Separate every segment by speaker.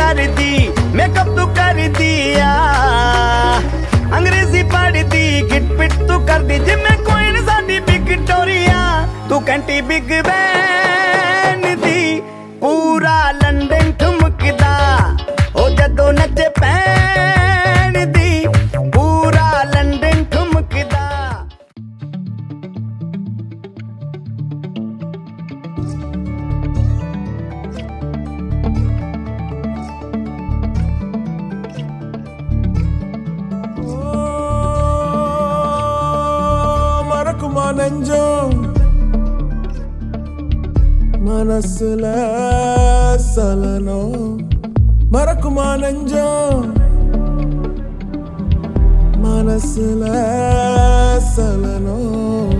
Speaker 1: कर the makeup तू कर दिया अंग्रेजी पढ़ दी गिट पिट तू कर दी जिम्मे कोई न साडी विक्टोरिया तू कंटी बिग बैन दी पूरा लंदन ठुमकदा ओ जदों नचे पैन दी पूरा लंदन ठुमकदा
Speaker 2: நெஞ்சம் மனசுல சலனம் மறக்குமா நெஞ்சம் மனசுல சலனம்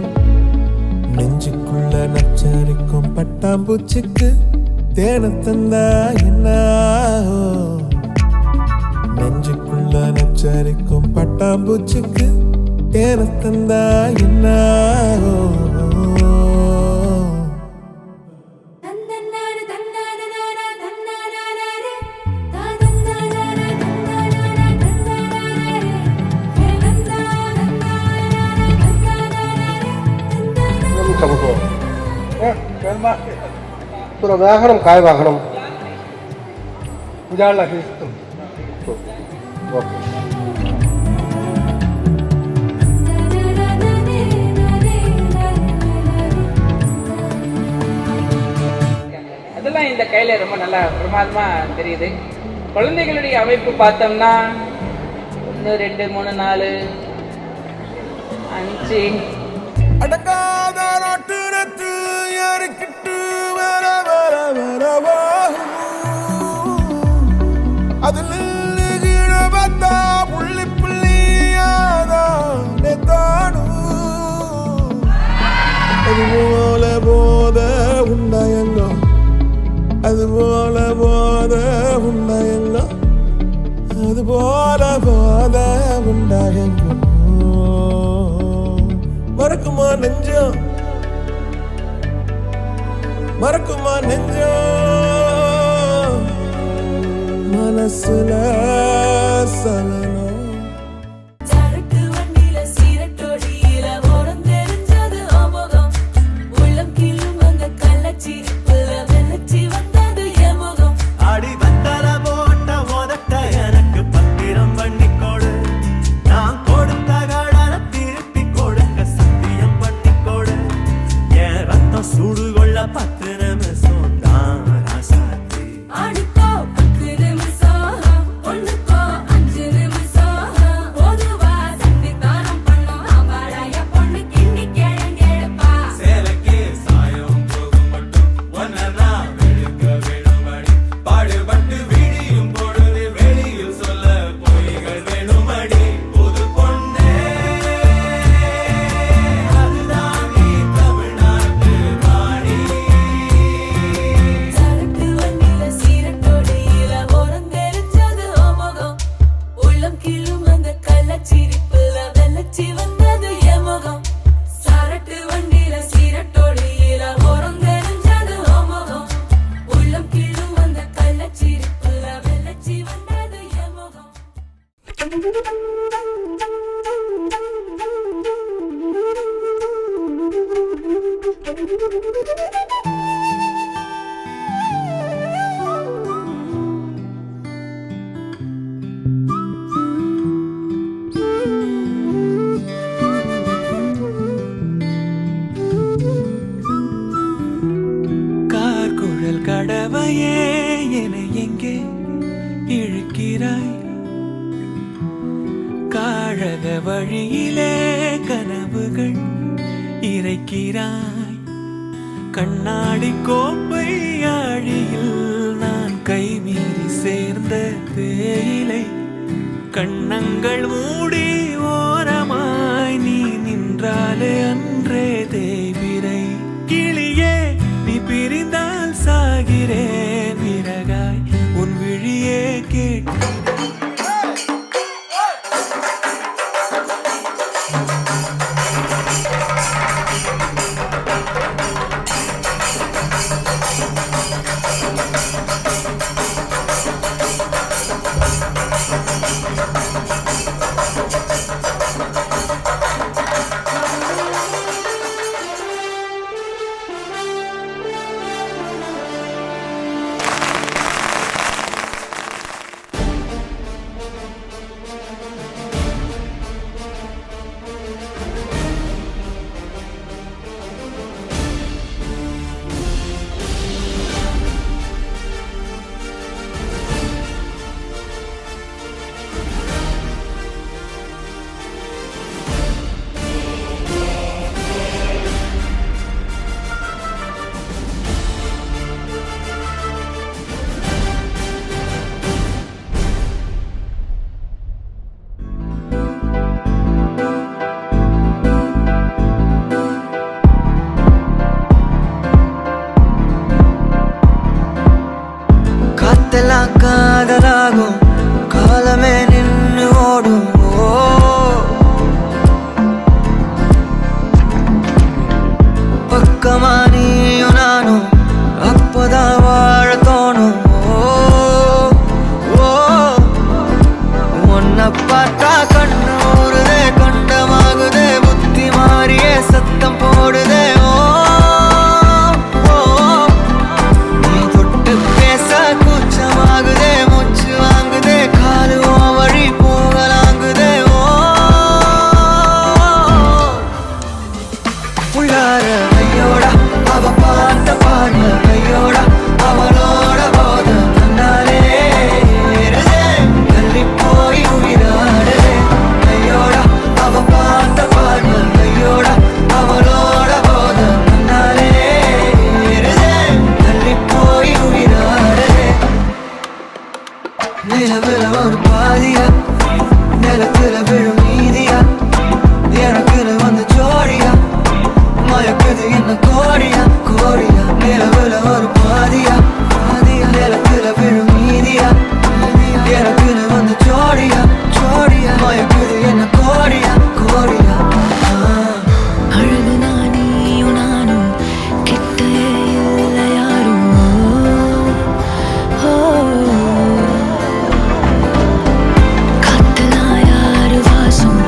Speaker 2: நெஞ்சுக்குள்ள நச்சரிக்கும் பட்டாம்பூச்சிக்கு தேன தந்தா என்ன நெஞ்சுக்குள்ள நச்சரிக்கும் பட்டாம்பூச்சிக்கு தேன தந்தா என்ன
Speaker 3: पूरा वाहनम काय वाहनम उजाला है ओके
Speaker 4: அதெல்லாம் இந்த கையில ரொம்ப நல்லா பிரமாதமா தெரியுது. குழந்தைகளுடைய அமைப்பு பார்த்தோம்னா 1 2 3 4 5
Speaker 2: அடங்காத நாட்டுரத்து யாருக்கிட்டு வர வர வரவா அதில் பார்த்தா புள்ளி புள்ளியாதான் தானும் அது போல போத உண்டாயங்கோ அது போல போத உண்டாயங்கோ அது போல போத உண்டாயங்கோ மறக்குமா நெஞ்சம் மறக்குமா நெஞ்சம் மனசுல சலனம்
Speaker 5: கடவையே என எங்கே இழுக்கிறாய் காழக வழியிலே கனவுகள் இறைக்கிறாய் கண்ணாடி கோப்பை ஆழியில் நான் கைமீறி சேர்ந்த தேயிலை கண்ணங்கள் மூடி ஓரமாய் நீ நின்றாலே அன்றே தேவிரை கிளியே நீ பிரிந்தால் சாகிறேன் விறகாய் உன் விழியே கேட்டு
Speaker 6: நிலவுல ஒரு பாதியா நிலத்துல விழும் மீதியா எனக்குன்னு வந்து ஜோடியா மயக்குது என்ன கோடியா கோடியா நிலவுல ஒரு பாதியா பாதியா நிலத்துல விழும் மீதியா எனக்குன்னு வந்து ஜோடியா ஜோடியா மயக்குது என்ன கோடியா கோடியா அழகு நானும் நானும் கிட்டே இல்லை யாரும் காத்தலா யாரு வாசம்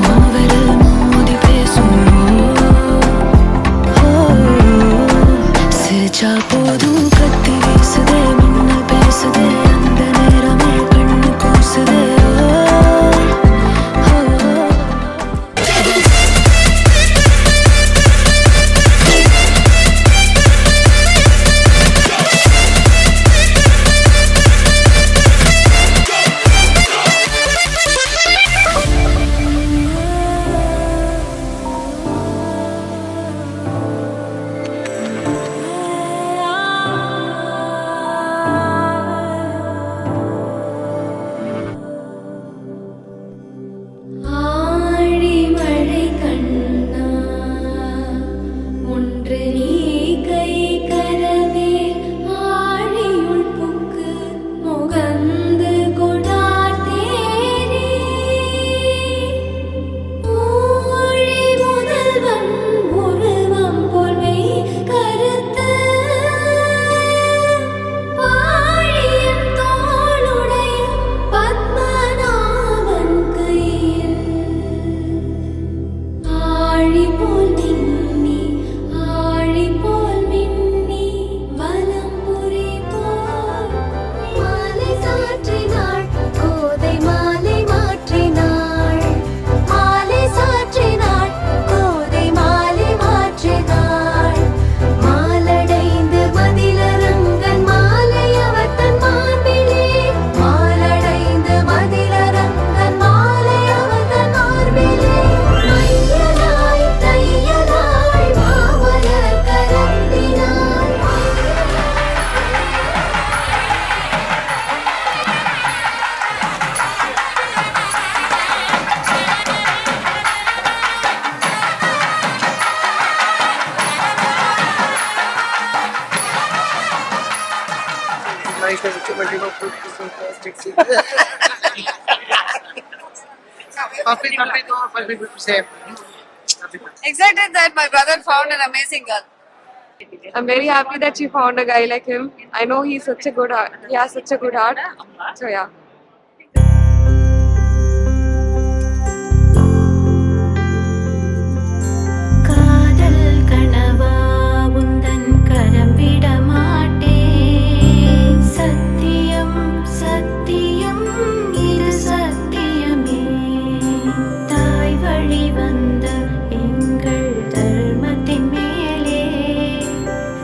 Speaker 6: மோவரில் மோதி பேசும் சிரிச்சா போதும் கத்தி வீசுதே மின்னல் பேசுதே அந்த நேரமே கண்ணு கூசுதே
Speaker 7: Excited that my brother found an amazing girl. I'm very happy that she found a guy like him. I know he has such a good heart. So yeah.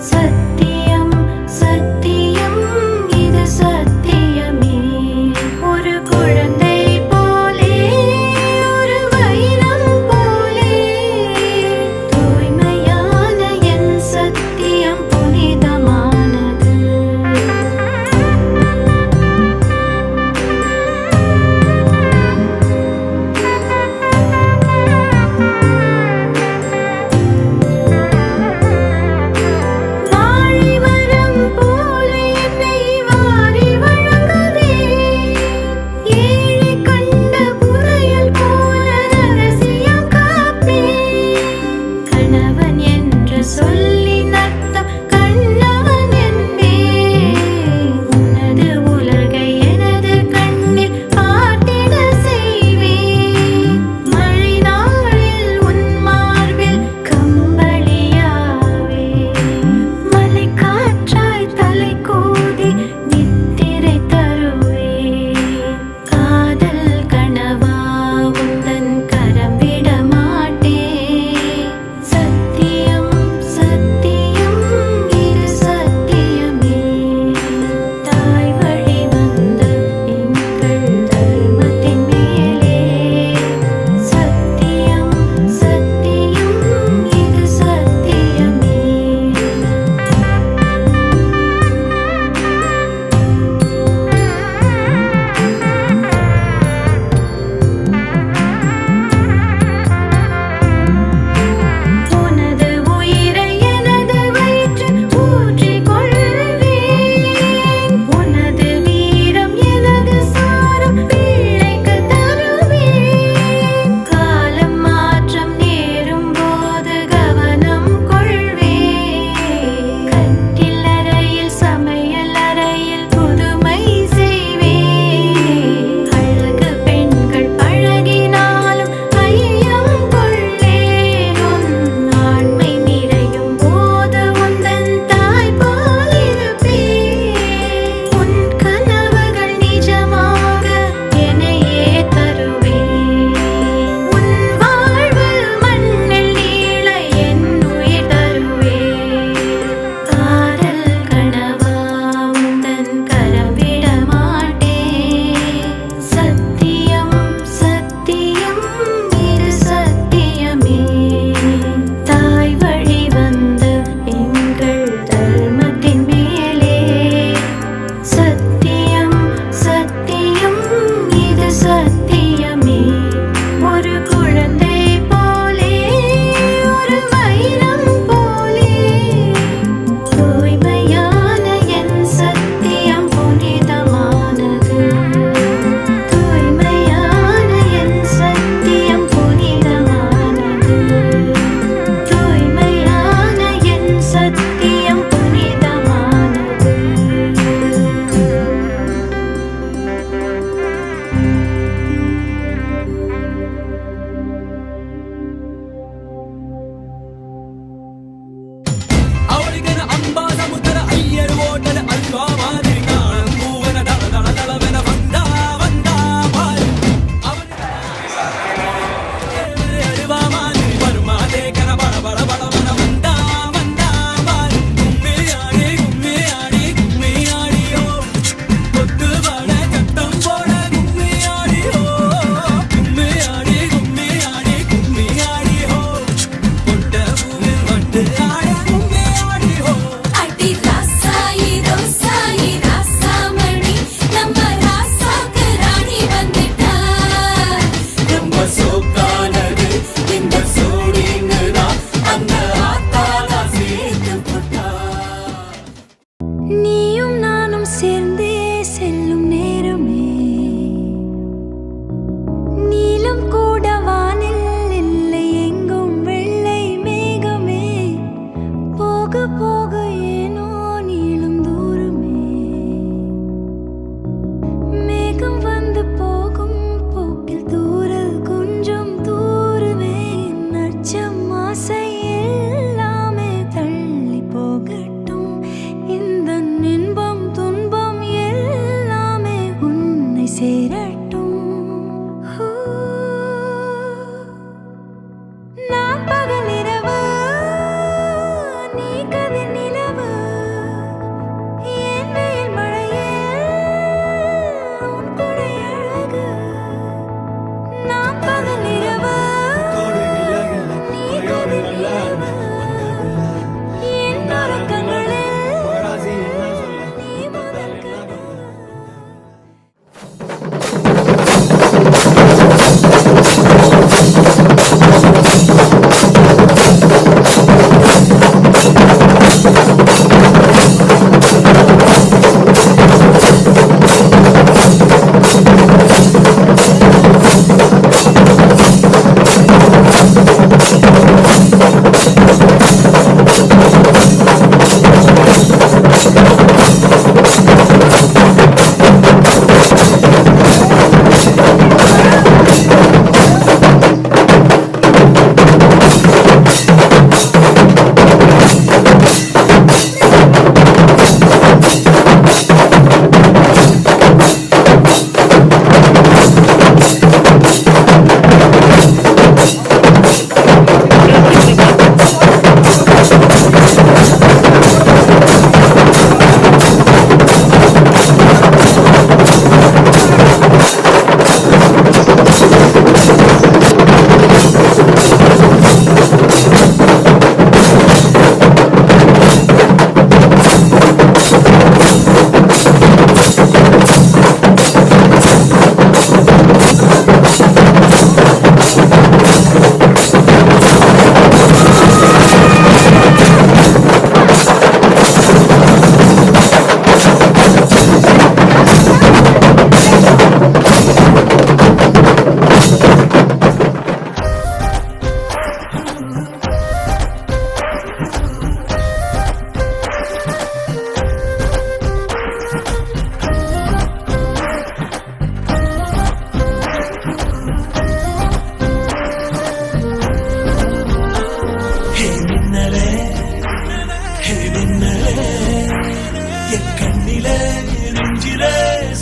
Speaker 6: சத்தியம் சத்தியம் இது சத்தியமே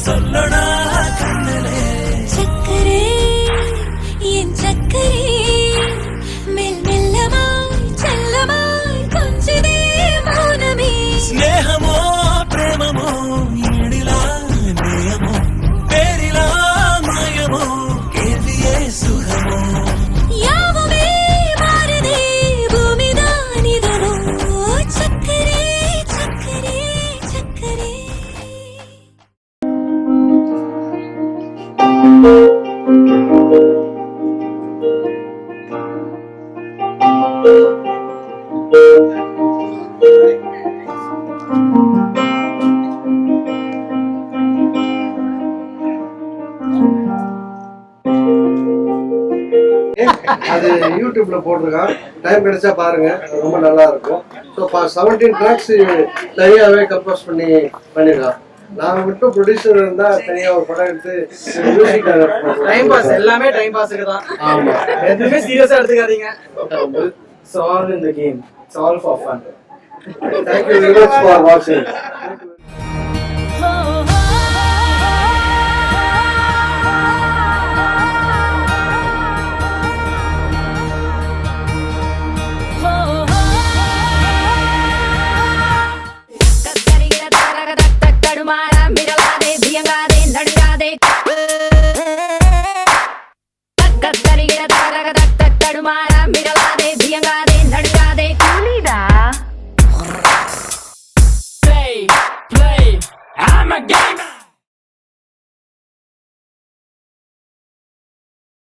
Speaker 5: சொல்லடா கண்ணலே
Speaker 6: சக்கரே என் சக்கரே மெல் மெல்லமாய் செல்லமாய் கொஞ்சதே மௌனமே
Speaker 5: ஸ்நேகமோ பிரேமமோ எழிலா நேயமோ பேரிலா மாயமோ கேள்வியே சுகமோ
Speaker 6: யாவுமே மாறுதே பூமிதான் இதனோ சக்கரே சக்கரே சக்கரே
Speaker 3: அது யூடியூப்ல போட்டிருக்கான், டைம் கிடைச்சா பாருங்க, ரொம்ப நல்லா இருக்கும். ஸோ 17 ட்ராக்ஸ் தனியாகவே கம்போஸ் பண்ணிருக்கான். நான் மட்டும் ப்ரொடியூசர் இருந்தா தனியா ஒரு படம் எடுத்து மியூசிக்
Speaker 8: டைம் பாஸ், எல்லாமே டைம் பாஸ்க்கு தான்.
Speaker 3: ஆமா,
Speaker 8: எதுவுமே சீரியஸா எடுத்துக்காதீங்க. It's all in the game. It's all for fun.
Speaker 3: Thank you very much for watching.